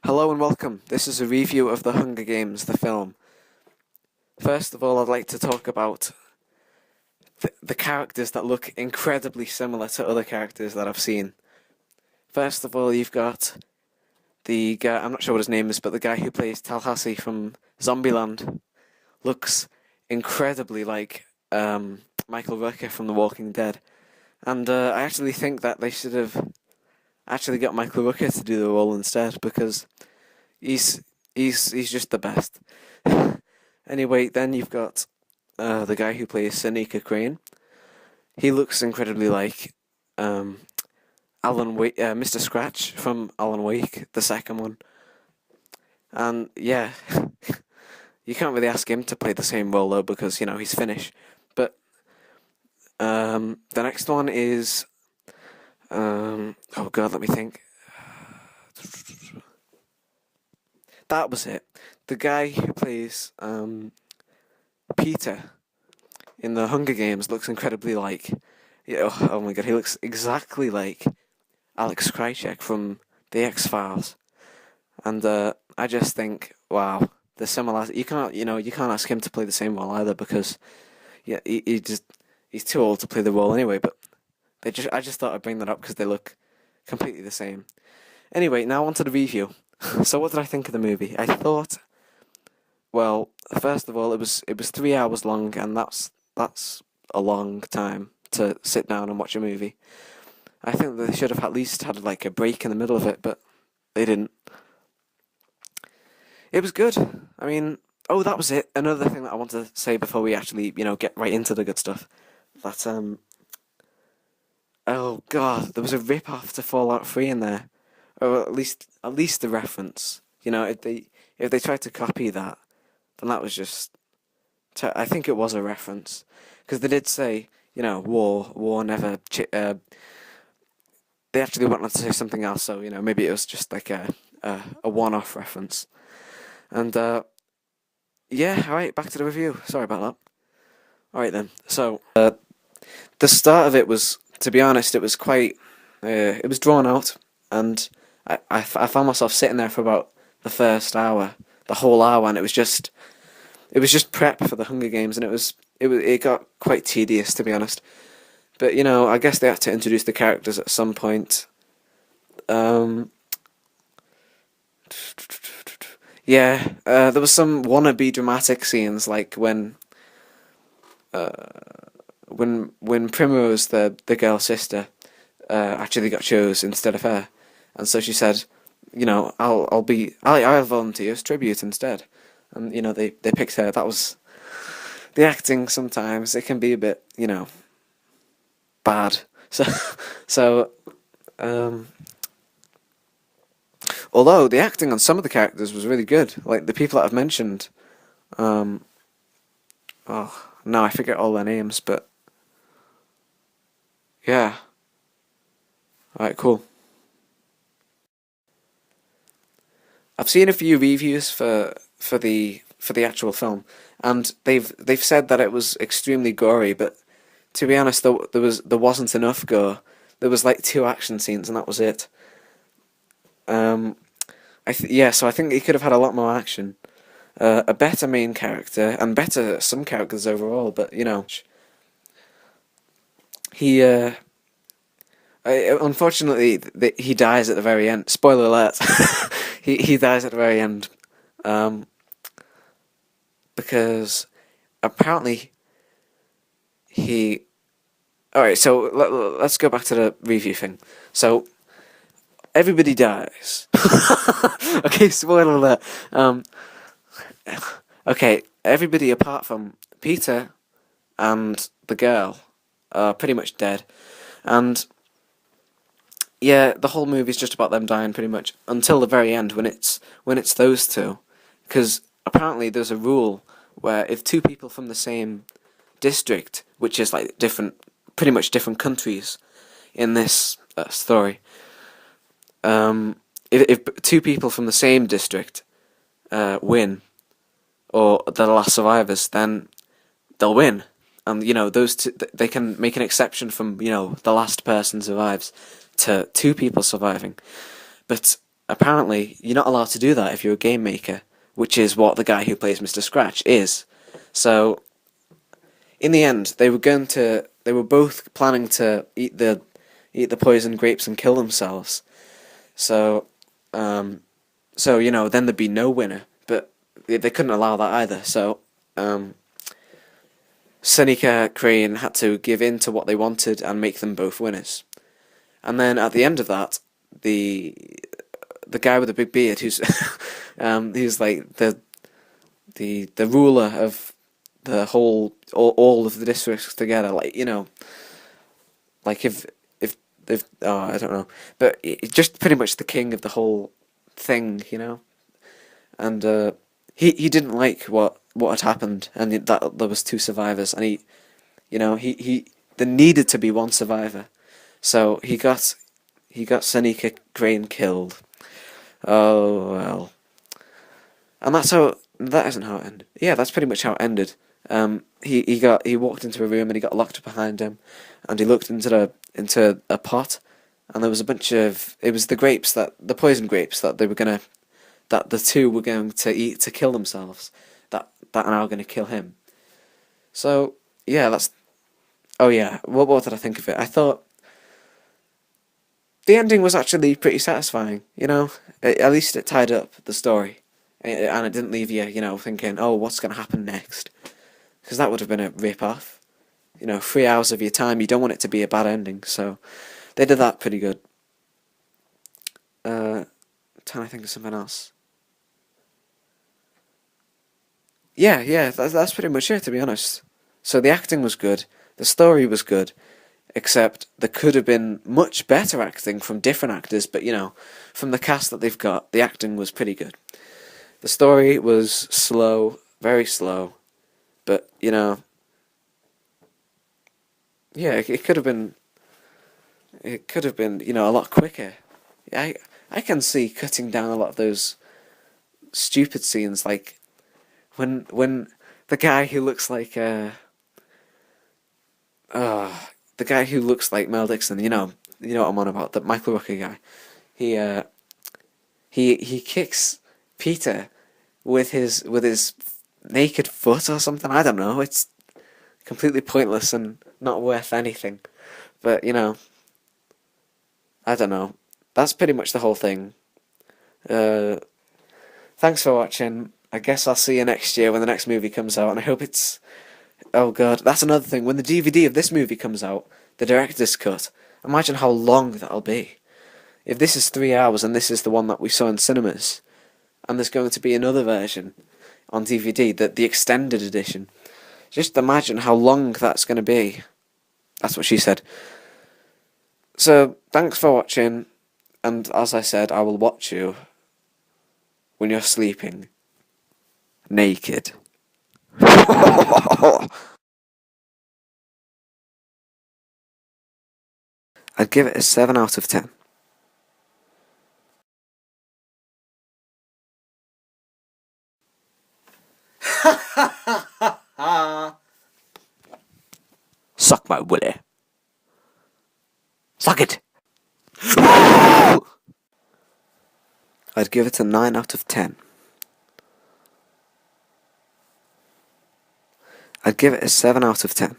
Hello and welcome. This is a review of The Hunger Games, the film. First of all, I'd like to talk about the characters that look incredibly similar to other characters that I've seen. First of all, you've got the guy, I'm not sure what his name is, but the guy who plays Tallahassee from Zombieland looks incredibly like Michael Rooker from The Walking Dead. And I actually think that they should have actually got Michael Rooker to do the role instead, because he's he's just the best. Anyway, then you've got the guy who plays Seneca Crane. He looks incredibly like Mr. Scratch from Alan Wake, the second one. And yeah, you can't really ask him to play the same role though, because he's Finnish. But the next one is oh god, let me think. That was it. The guy who plays Peter in the Hunger Games looks incredibly like. Oh my god, he looks exactly like Alex Krycek from The X-Files. And I just think, wow, the similarity. You can't ask him to play the same role either, because he's too old to play the role anyway. But I just thought I'd bring that up because they look completely the same. Anyway, now on to the review. So what did I think of the movie? I thought, well, first of all, it was 3 hours long, and that's a long time to sit down and watch a movie. I think that they should have at least had like a break in the middle of it, but they didn't. It was good. I mean, oh, that was it. Another thing that I want to say before we actually, get right into the good stuff. That oh god, there was a rip off to Fallout 3 in there, or at least the reference. If they tried to copy that, then that was just. I think it was a reference, because they did say, war never. They actually wanted to say something else, so maybe it was just like a one-off reference. And yeah, all right, back to the review. Sorry about that. All right then. So the start of it was, to be honest, it was quite. It was drawn out, and I found myself sitting there for about the first hour, the whole hour, and it was just prep for the Hunger Games, and it got quite tedious, to be honest. But I guess they had to introduce the characters at some point. Yeah, there was some wannabe dramatic scenes, like when Primrose, the girl's sister, actually got chose instead of her, and so she said, I'll volunteer as tribute instead, and they picked her. That was the acting. Sometimes it can be a bit bad. So so although the acting on some of the characters was really good, like the people that I've mentioned. Oh, no, I forget all their names, but yeah. Alright, cool. I've seen a few reviews for the actual film, and they've said that it was extremely gory, but to be honest, there wasn't enough gore. There was like two action scenes, and that was it. Um, so I think he could have had a lot more action, a better main character, and better some characters overall. But he unfortunately he dies at the very end. Spoiler alert. He dies at the very end, because apparently he. All right, so let's go back to the review thing. So everybody dies. Okay, spoiler alert. Okay, everybody apart from Peter and the girl are pretty much dead, and yeah, the whole movie's just about them dying pretty much until the very end when it's those two, because apparently there's a rule where if two people from the same district, which is like pretty much different countries in this story, if two people from the same district win, or they're the last survivors, then they'll win. And those two, they can make an exception from the last person survives to two people surviving. But apparently you're not allowed to do that if you're a game maker, which is what the guy who plays Mr. Scratch is. So in the end, they were both planning to eat the poison grapes and kill themselves. So you know, then there'd be no winner, but they couldn't allow that either. So Seneca Crane had to give in to what they wanted and make them both winners. And then at the end of that, the guy with the big beard, who's who's like the ruler of the whole all of the districts together, like, you know, like if oh, I don't know, but just pretty much the king of the whole thing, you know. And he didn't like what had happened, and that there was two survivors, and he, you know, he there needed to be one survivor, so he got Seneca Crane killed. Oh well, and that isn't how it ended. Yeah, that's pretty much how it ended. He walked into a room and he got locked behind him, and he looked into a pot, and there was a bunch of, it was the poison grapes that the two were going to eat to kill themselves, that are now going to kill him. So yeah, oh yeah, what did I think of it? I thought the ending was actually pretty satisfying. You know, at least it tied up the story, and it didn't leave you, you know, thinking, oh, what's going to happen next? Because that would have been a rip-off. You know, 3 hours of your time, you don't want it to be a bad ending, so they did that pretty good. Trying to think of something else. Yeah, that's pretty much it, to be honest. So the acting was good, the story was good, except there could have been much better acting from different actors, but, you know, from the cast that they've got, the acting was pretty good. The story was slow, very slow, but, you know, yeah, it could have been, you know, a lot quicker. I can see cutting down a lot of those stupid scenes, like when the guy who looks like the guy who looks like Mel Dixon, you know what I'm on about, the Michael Rooker guy. He he kicks Peter with his naked foot or something. I don't know. It's completely pointless and not worth anything. But, you know, I don't know. That's pretty much the whole thing. Thanks for watching. I guess I'll see you next year when the next movie comes out, and I hope it's... Oh god, that's another thing. When the DVD of this movie comes out, the director's cut, imagine how long that'll be. If this is 3 hours and this is the one that we saw in cinemas, and there's going to be another version on DVD, the extended edition, just imagine how long that's going to be. That's what she said. So, thanks for watching, and as I said, I will watch you when you're sleeping. Naked. I'd give it a 7 out of 10. Suck my willy. Suck it. I'd give it a 9 out of 10. I'd give it a 7 out of 10.